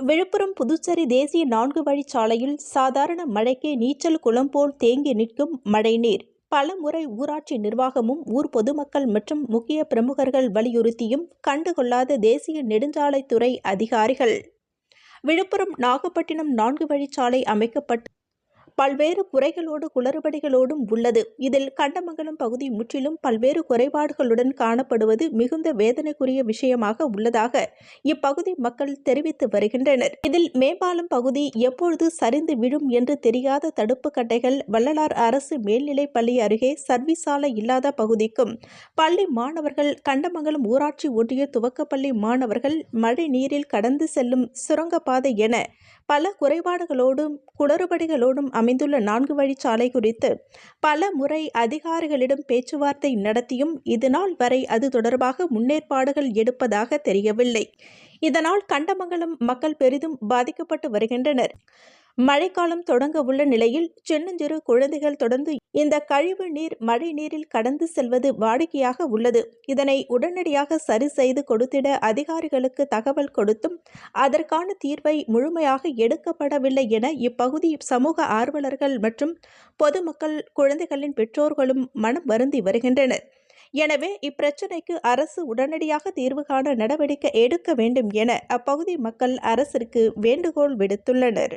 விழுப்புரம் புதுச்சேரி தேசிய 4 வழிச்சாலையில் சாதாரண மழைக்கே நீச்சல் குளம் போல் தேங்கி நிற்கும் மழைநீர். பல முறை ஊராட்சி நிர்வாகமும் ஊர் பொதுமக்கள் மற்றும் முக்கிய பிரமுகர்கள் வலியுறுத்தியும் கண்டுகொள்ளாத தேசிய நெடுஞ்சாலைத்துறை அதிகாரிகள். விழுப்புரம் நாகப்பட்டினம் 4 வழிச்சாலை அமைக்கப்பட்டு பல்வேறு குறைகளோடு குளறுபடிகளோடும் உள்ளது. இதில் கண்டமங்கலம் பகுதி முற்றிலும் பல்வேறு குறைபாடுகளுடன் காணப்படுவது மிகுந்த வேதனைக்குரிய விஷயமாக உள்ளதாக இப்பகுதி மக்கள் தெரிவித்து வருகின்றனர். இதில் மேம்பாலம் பகுதி எப்பொழுது சரிந்து விழும் என்று தெரியாத தடுப்பு கட்டைகள், வள்ளலார் அரசு மேல்நிலைப் பள்ளி அருகே சர்வீஸ் சாலை இல்லாத பகுதிக்கும் பள்ளி மாணவர்கள், கண்டமங்கலம் ஊராட்சி ஒன்றிய துவக்கப்பள்ளி மாணவர்கள் மழை நீரில் கடந்து செல்லும் சுரங்கப்பாதை என பல குறைபாடுகளோடும் குளறுபடிகளோடும் அமைந்துள்ள 4 வழிச்சாலை குறித்து பல முறை அதிகாரிகளிடம் பேச்சுவார்த்தை நடத்தியும் இதுநாள் வரை அது தொடர்பாக முன்னேற்பாடுகள் எடுப்பதாக தெரியவில்லை. இதனால் கண்டமங்கலம் மக்கள் பெரிதும் பாதிக்கப்பட்டு வருகின்றனர். மழைக்காலம் தொடங்க உள்ள நிலையில் சின்னஞ்சிறு குழந்தைகள் தொடர்ந்து இந்த கழிவு நீர் மழை நீரில் கடந்து செல்வது வாடிக்கையாக உள்ளது. இதனை உடனடியாக சரி செய்து கொடுத்திட அதிகாரிகளுக்கு தகவல் கொடுத்தும் அதற்கான தீர்வை முழுமையாக எடுக்கப்படவில்லை என இப்பகுதி சமூக ஆர்வலர்கள் மற்றும் பொதுமக்கள், குழந்தைகளின் பெற்றோர்களும் மனம் வருந்தி வருகின்றனர். எனவே இப்பிரச்சினைக்கு அரசு உடனடியாக தீர்வு காண நடவடிக்கை எடுக்க வேண்டும் என அப்பகுதி மக்கள் அரசிற்கு வேண்டுகோள் விடுத்துள்ளனர்.